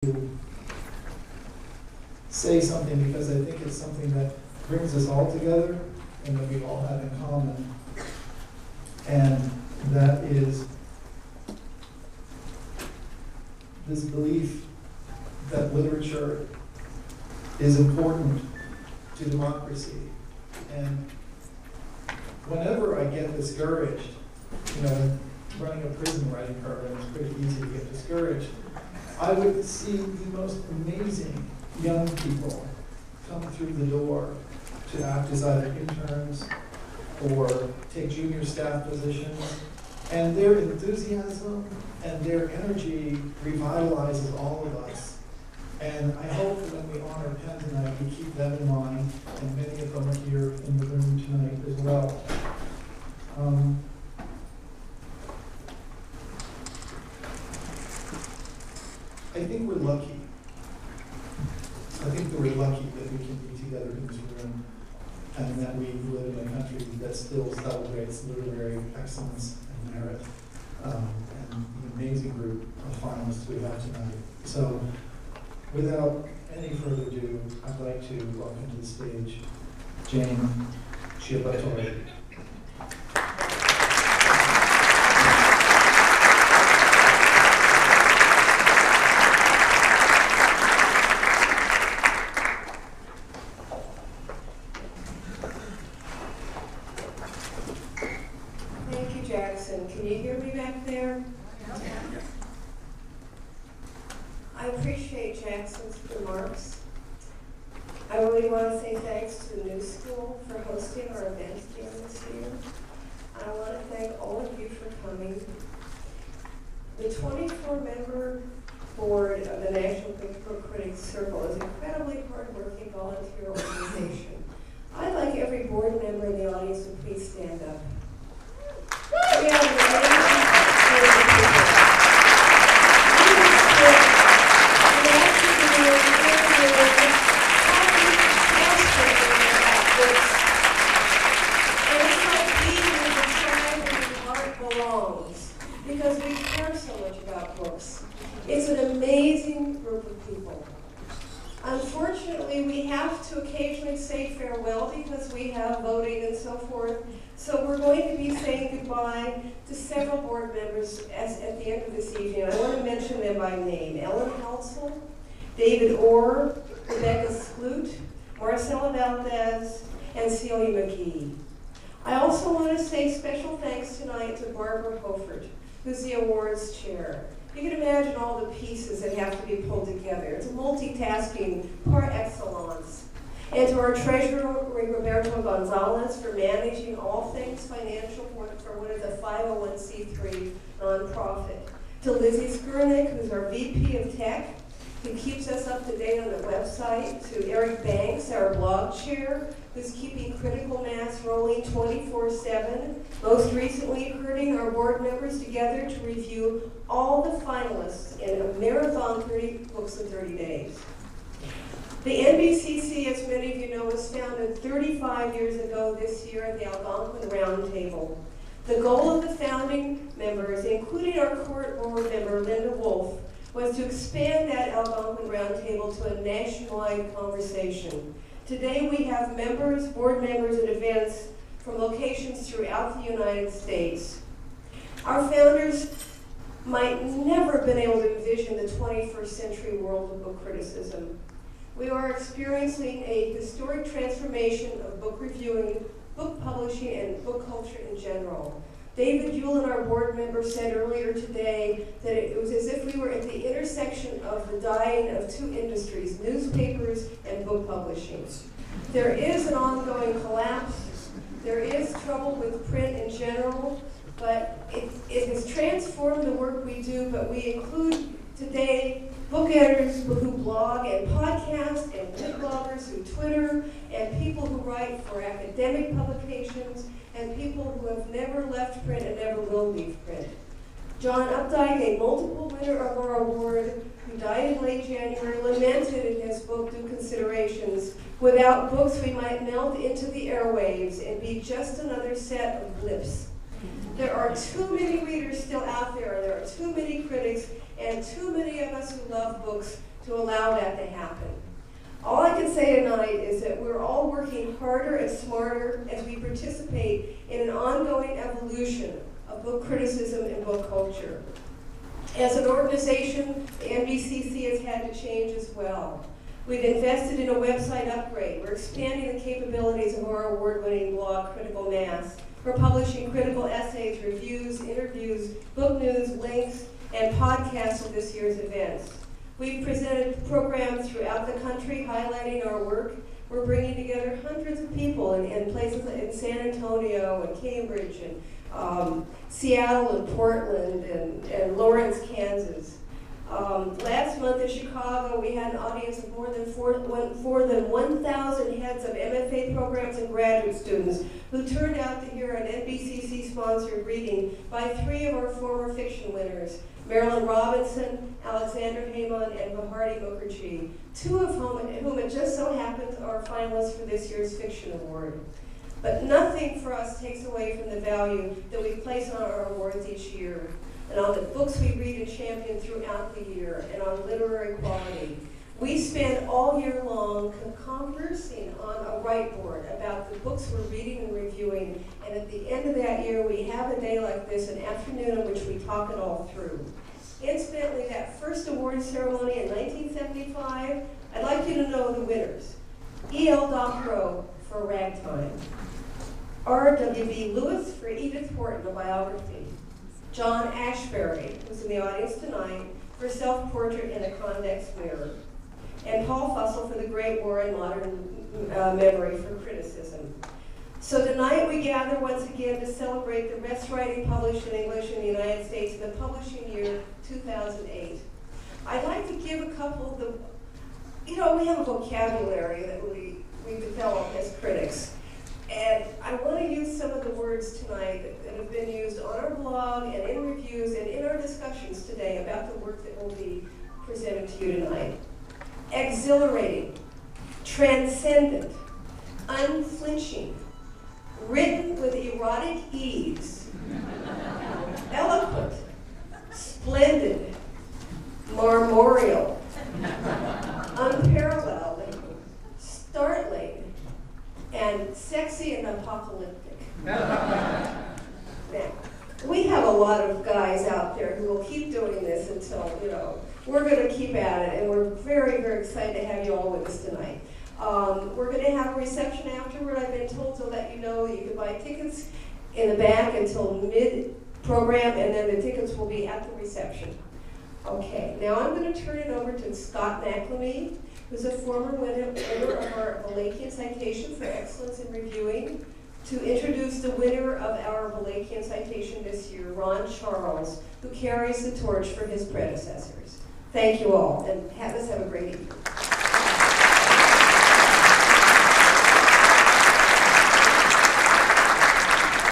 to say something because I think it's something that brings us all together and that we all have in common. And that is this belief that literature is important to democracy. And whenever I get discouraged, running a prison writing program is pretty easy to get discouraged. I would see the most amazing young people come through the door to act as either interns or take junior staff positions. And their enthusiasm and their energy revitalizes all of us. And I hope that when we honor Penn tonight, we keep that in mind, and many of them are here in the room tonight as well. I think we're lucky. I think that we're lucky that we can be together in this room and that we live in a country that still celebrates literary excellence and merit, and the amazing group of finalists we have tonight. So without any further ado, I'd like to welcome to the stage Jane Ciabattari. Can you hear me back there? I appreciate Jackson's remarks. I really want to say thanks to the New School for hosting our event here this year. I want to thank all of you for coming. The 24-member board of the National Book Critics Circle is an incredibly hard-working volunteer organization. I'd like every board member in the audience to please stand up. We have an because we care so much about books. It's an amazing group of people. Unfortunately, we have to occasionally say farewell because we have voting and so forth. So we're going to be saying goodbye to several board members at the end of this evening. I want to mention them by name. Ellen Halsell, David Orr, Rebecca Skloot, Marcela Valdez, and Celia McGee. I also want to say special thanks tonight to Barbara Hofert, who's the awards chair. You can imagine all the pieces that have to be pulled together. It's a multitasking par excellence. And to our treasurer, Roberto Gonzalez, for managing all things financial for what is a 501c3 nonprofit. To Lizzie Skurnick, who's our VP of Tech, who keeps us up to date on the website. To Eric Banks, our blog chair, who's keeping Critical Mass rolling 24/7. Most recently, herding our board members together to review all the finalists in a marathon 30 books in 30 days. The NBCC, as many of you know, was founded 35 years ago this year at the Algonquin Roundtable. The goal of the founding members, including our court board member, Linda Wolf, was to expand that Algonquin Roundtable to a nationwide conversation. Today we have members, board members, and events from locations throughout the United States. Our founders might never have been able to envision the 21st century world of book criticism. We are experiencing a historic transformation of book reviewing, book publishing, and book culture in general. David Hewlin, our board member, said earlier today that it was as if we were at the intersection of the dying of two industries, newspapers and book publishing. There is an ongoing collapse. There is trouble with print in general, but it has transformed the work we do, but we include today book editors who blog and podcast, and book bloggers who Twitter, and people who write for academic publications, and people who have never left print and never will leave print. John Updike, a multiple winner of our award, who died in late January, lamented in his book, Due Considerations, "Without books, we might melt into the airwaves and be just another set of blips." There are too many readers still out there. There are too many critics and too many of us who love books to allow that to happen. All I can say tonight is that we're all working harder and smarter as we participate in an ongoing evolution of book criticism and book culture. As an organization, the NBCC has had to change as well. We've invested in a website upgrade. We're expanding the capabilities of our award-winning blog, Critical Mass. We're publishing critical essays, reviews, interviews, book news, links, and podcasts of this year's events. We've presented programs throughout the country highlighting our work. We're bringing together hundreds of people in places in San Antonio and Cambridge and Seattle and Portland and Lawrence, Kansas. Last month in Chicago, we had an audience of more than 1,000 heads of MFA programs and graduate students who turned out to hear an NBCC-sponsored reading by 3 of our former fiction winners, Marilyn Robinson, Alexander Heyman, and Bharati Mukherjee, 2 of whom it just so happens are finalists for this year's Fiction Award. But nothing for us takes away from the value that we place on our awards each year, and on the books we read and champion throughout the year, and on literary quality. We spend all year long conversing on a whiteboard about the books we're reading and reviewing, and at the end of that year, we have a day like this, an afternoon in which we talk it all through. Incidentally, that first award ceremony in 1975, I'd like you to know the winners. E.L. Doctorow for Ragtime, R.W.B. Lewis for Edith Wharton, a biography, John Ashbery, who's in the audience tonight, for Self-Portrait in a Convex Mirror, and Paul Fussell for The Great War in Modern Memory for Criticism. So tonight we gather once again to celebrate the best writing published in English in the United States in the publishing year 2008. I'd like to give a couple of the, we have a vocabulary that we develop as critics. And I want to use some of the words tonight that have been used on our blog and in reviews and in our discussions today about the work that will be presented to you tonight. Exhilarating, transcendent, unflinching, written with erotic ease, eloquent, splendid, marmoreal, unparalleled, startling, and sexy and apocalyptic. Now, we have a lot of guys out there who will keep doing this until, we're going to keep at it, and we're very, very excited to have you all with us tonight. We're going to have a reception afterward, I've been told, to let you know you can buy tickets in the back until mid-program, and then the tickets will be at the reception. Okay, now I'm going to turn it over to Scott McLamee, who's a former winner of our Valachian Citation for Excellence in Reviewing, to introduce the winner of our Valachian Citation this year, Ron Charles, who carries the torch for his predecessors. Thank you all, and let's have a great evening.